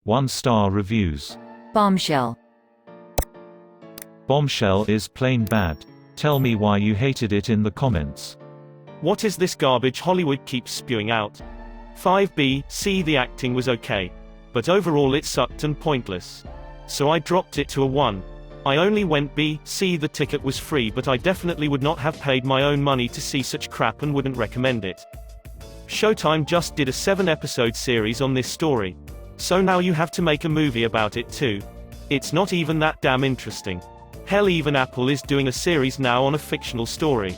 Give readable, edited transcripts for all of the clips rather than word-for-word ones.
1-star reviews. Bombshell. Bombshell is plain bad. Tell me why you hated it in the comments. What is this garbage Hollywood keeps spewing out? 5B, C. The acting was okay. But overall it sucked and pointless. So I dropped it to a 1. I only went B, C. The ticket was free, but I definitely would not have paid my own money to see such crap and wouldn't recommend it. Showtime just did a 7-episode series on this story. So now you have to make a movie about it too. It's not even that damn interesting. Hell, even Apple is doing a series now on a fictional story.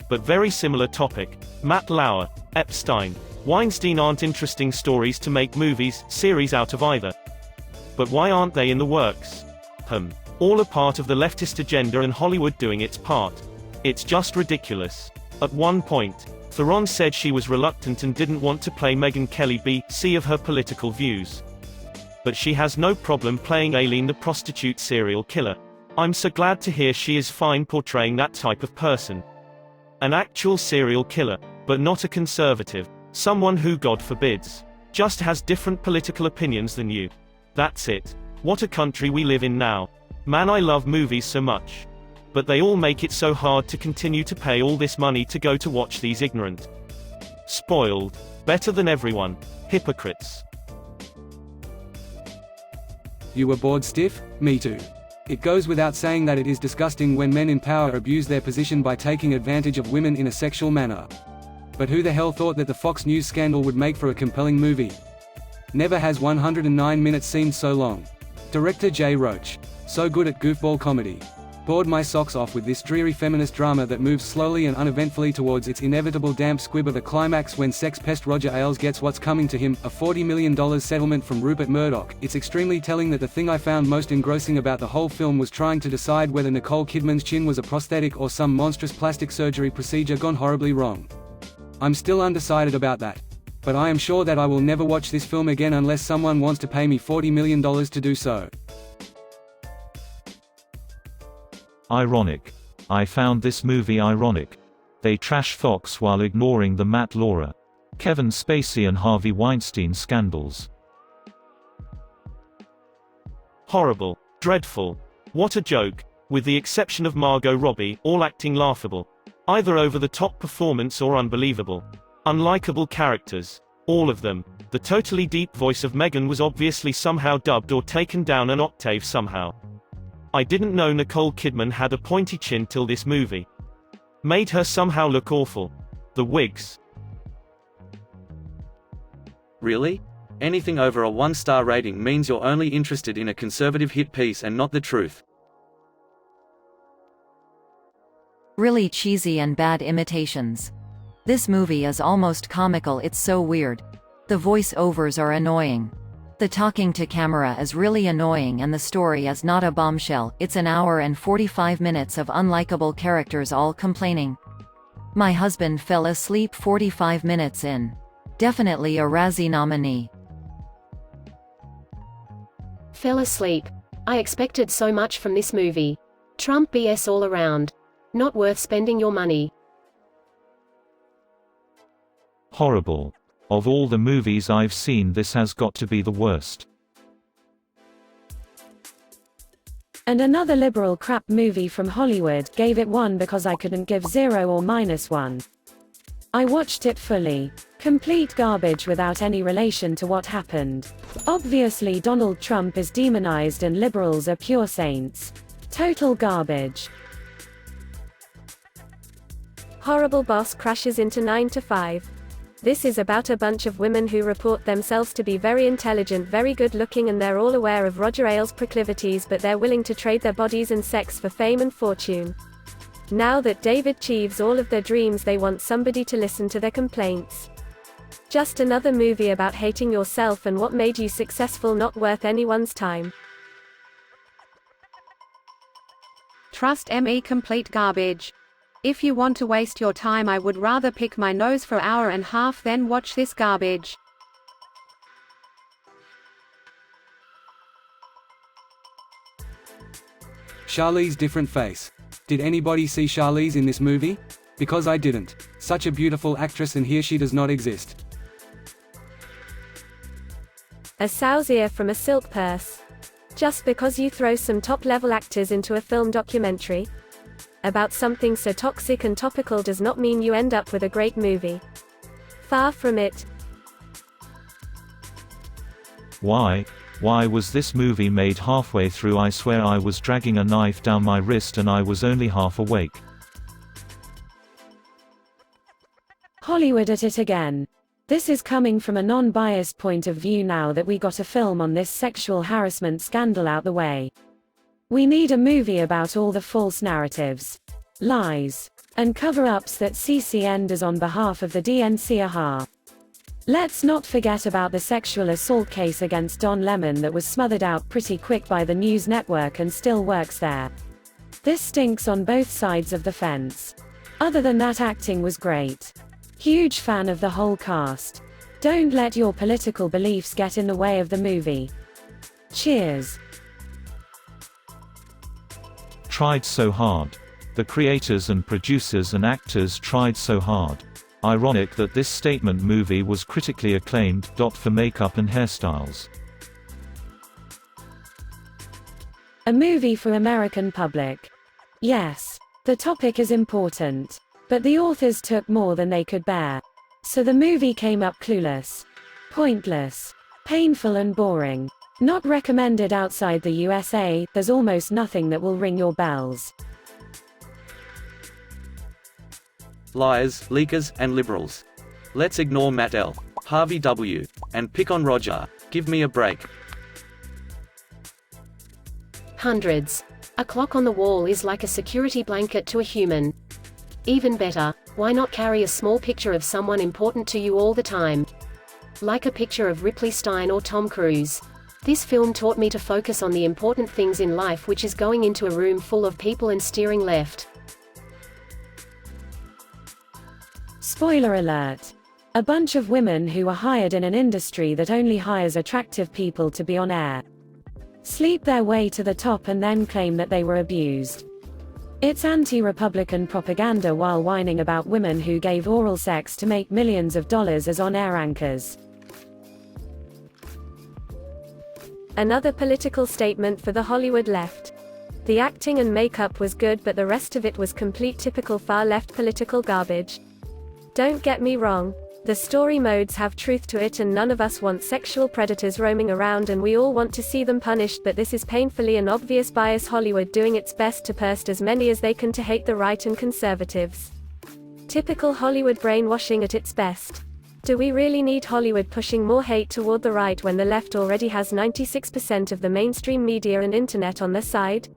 But very similar topic. Matt Lauer, Epstein, Weinstein aren't interesting stories to make movies, series out of either. But why aren't they in the works? All a part of the leftist agenda and Hollywood doing its part. It's just ridiculous. At one point, Theron said she was reluctant and didn't want to play Megyn Kelly B.C. of her political views. But she has no problem playing Aileen the prostitute serial killer. I'm so glad to hear she is fine portraying that type of person. An actual serial killer, but not a conservative. Someone who, God forbids, just has different political opinions than you. That's it. What a country we live in now. Man, I love movies so much. But they all make it so hard to continue to pay all this money to go to watch these ignorant, spoiled, better than everyone, hypocrites. You were bored stiff? Me too. It goes without saying that it is disgusting when men in power abuse their position by taking advantage of women in a sexual manner. But who the hell thought that the Fox News scandal would make for a compelling movie? Never has 109 minutes seemed so long. Director Jay Roach. So good at goofball comedy. Bored my socks off with this dreary feminist drama that moves slowly and uneventfully towards its inevitable damp squib of a climax when sex pest Roger Ailes gets what's coming to him, a $40 million settlement from Rupert Murdoch. It's extremely telling that the thing I found most engrossing about the whole film was trying to decide whether Nicole Kidman's chin was a prosthetic or some monstrous plastic surgery procedure gone horribly wrong. I'm still undecided about that. But I am sure that I will never watch this film again unless someone wants to pay me $40 million to do so. Ironic. I found this movie ironic. They trash Fox while ignoring the Matt Lauer, Kevin Spacey and Harvey Weinstein scandals. Horrible. Dreadful. What a joke. With the exception of Margot Robbie, all acting laughable. Either over-the-top performance or unbelievable. Unlikable characters. All of them. The totally deep voice of Megyn was obviously somehow dubbed or taken down an octave somehow. I didn't know Nicole Kidman had a pointy chin till this movie. Made her somehow look awful. The wigs. Really? Anything over a 1-star rating means you're only interested in a conservative hit piece and not the truth. Really cheesy and bad imitations. This movie is almost comical, it's so weird. The voice-overs are annoying. The talking to camera is really annoying and the story is not a bombshell, it's an hour and 45 minutes of unlikable characters all complaining. My husband fell asleep 45 minutes in. Definitely a Razzie nominee. Fell asleep. I expected so much from this movie. Trump BS all around. Not worth spending your money. Horrible. Of all the movies I've seen, this has got to be the worst. And another liberal crap movie from Hollywood gave it 1 because I couldn't give 0 or -1. I watched it fully. Complete garbage without any relation to what happened. Obviously Donald Trump is demonized and liberals are pure saints. Total garbage. Horrible boss crashes into 9 to 5. This is about a bunch of women who report themselves to be very intelligent, very good looking, and they're all aware of Roger Ailes' proclivities, but they're willing to trade their bodies and sex for fame and fortune. Now that David achieves all of their dreams, they want somebody to listen to their complaints. Just another movie about hating yourself and what made you successful, not worth anyone's time. Trust me, complete garbage. If you want to waste your time, I would rather pick my nose for an hour and a half than watch this garbage. Charlize's different face. Did anybody see Charlize in this movie? Because I didn't. Such a beautiful actress, and here she does not exist. A sow's ear from a silk purse. Just because you throw some top-level actors into a film documentary about something so toxic and topical does not mean you end up with a great movie. Far from it. Why was this movie made halfway through? I swear I was dragging a knife down my wrist and I was only half awake. Hollywood at it again. This is coming from a non-biased point of view now that we got a film on this sexual harassment scandal out the way. We need a movie about all the false narratives, lies, and cover-ups that CCN does on behalf of the DNC. Aha. Let's not forget about the sexual assault case against Don Lemon that was smothered out pretty quick by the news network and still works there. This stinks on both sides of the fence. Other than that, acting was great. Huge fan of the whole cast. Don't let your political beliefs get in the way of the movie. Cheers. Tried so hard. The creators and producers and actors tried so hard. Ironic that this statement movie was critically acclaimed. For makeup and hairstyles. A movie for American public. Yes, the topic is important. But the authors took more than they could bear. So the movie came up clueless, pointless, painful and boring. Not recommended outside the USA. There's almost nothing that will ring your bells. Liars, leakers, and liberals. Let's ignore Matt L., Harvey W., and pick on Roger. Give me a break. Hundreds. A clock on the wall is like a security blanket to a human. Even better, why not carry a small picture of someone important to you all the time? Like a picture of Ripley Stein or Tom Cruise. This film taught me to focus on the important things in life, which is going into a room full of people and steering left. Spoiler alert. A bunch of women who were hired in an industry that only hires attractive people to be on air. Sleep their way to the top and then claim that they were abused. It's anti-Republican propaganda while whining about women who gave oral sex to make millions of dollars as on-air anchors. Another political statement for the Hollywood left. The acting and makeup was good, but the rest of it was complete typical far-left political garbage. Don't get me wrong. The story modes have truth to it, and none of us want sexual predators roaming around, and we all want to see them punished, but this is painfully an obvious bias. Hollywood doing its best to persuade as many as they can to hate the right and conservatives. Typical Hollywood brainwashing at its best. Do we really need Hollywood pushing more hate toward the right when the left already has 96% of the mainstream media and internet on their side?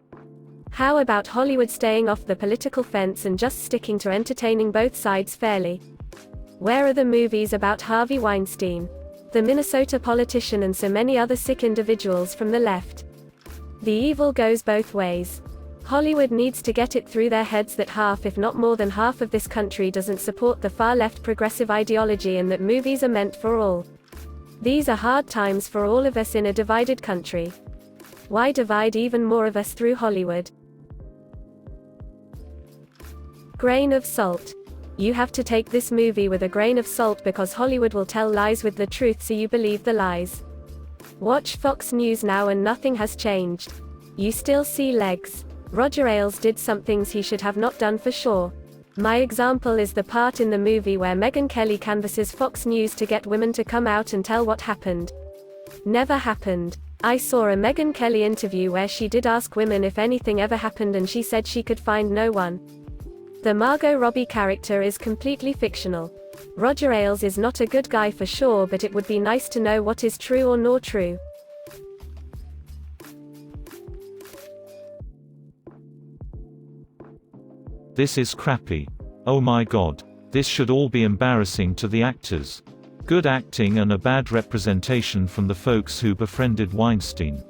How about Hollywood staying off the political fence and just sticking to entertaining both sides fairly? Where are the movies about Harvey Weinstein, the Minnesota politician, and so many other sick individuals from the left? The evil goes both ways. Hollywood needs to get it through their heads that half, if not more than half, of this country doesn't support the far-left progressive ideology, and that movies are meant for all. These are hard times for all of us in a divided country. Why divide even more of us through Hollywood? Grain of salt. You have to take this movie with a grain of salt, because Hollywood will tell lies with the truth, so you believe the lies. Watch Fox News now and nothing has changed. You still see legs. Roger Ailes did some things he should have not done for sure. My example is the part in the movie where Megyn Kelly canvasses Fox News to get women to come out and tell what happened. Never happened. I saw a Megyn Kelly interview where she did ask women if anything ever happened, and she said she could find no one. The Margot Robbie character is completely fictional. Roger Ailes is not a good guy for sure, but it would be nice to know what is true or not true. This is crappy. Oh my god. This should all be embarrassing to the actors. Good acting and a bad representation from the folks who befriended Weinstein.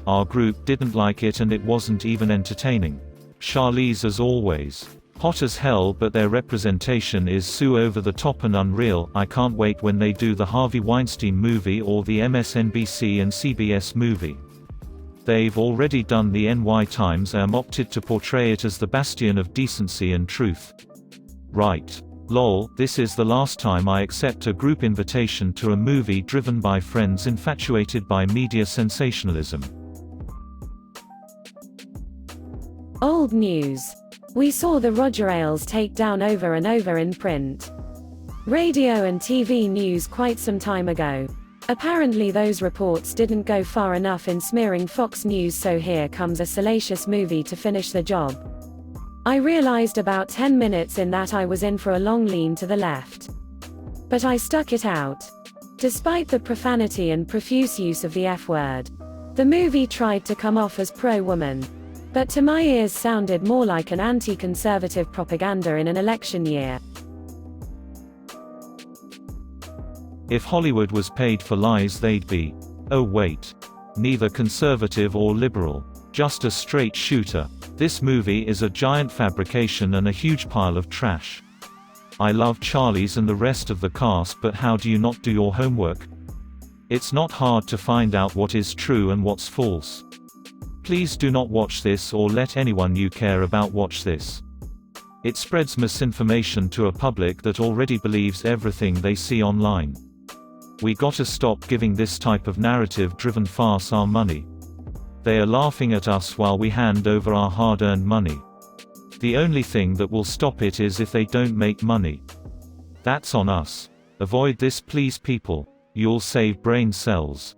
Our group didn't like it, and it wasn't even entertaining. Charlize as always. Hot as hell, but their representation is so over the top and unreal. I can't wait when they do the Harvey Weinstein movie or the MSNBC and CBS movie. They've already done the NY Times and opted to portray it as the bastion of decency and truth. Right. Lol, this is the last time I accept a group invitation to a movie driven by friends infatuated by media sensationalism. Old news. We saw the Roger Ailes takedown over and over in print, radio and TV news quite some time ago. Apparently those reports didn't go far enough in smearing Fox News, so here comes a salacious movie to finish the job. I realized about 10 minutes in that I was in for a long lean to the left. But I stuck it out. Despite the profanity and profuse use of the F-word, the movie tried to come off as pro-woman, but to my ears sounded more like an anti-conservative propaganda in an election year. If Hollywood was paid for lies, they'd be, oh wait, neither conservative or liberal, just a straight shooter. This movie is a giant fabrication and a huge pile of trash. I love Charlie's and the rest of the cast, but how do you not do your homework? It's not hard to find out what is true and what's false. Please do not watch this or let anyone you care about watch this. It spreads misinformation to a public that already believes everything they see online. We gotta stop giving this type of narrative-driven farce our money. They are laughing at us while we hand over our hard-earned money. The only thing that will stop it is if they don't make money. That's on us. Avoid this, please, people. You'll save brain cells.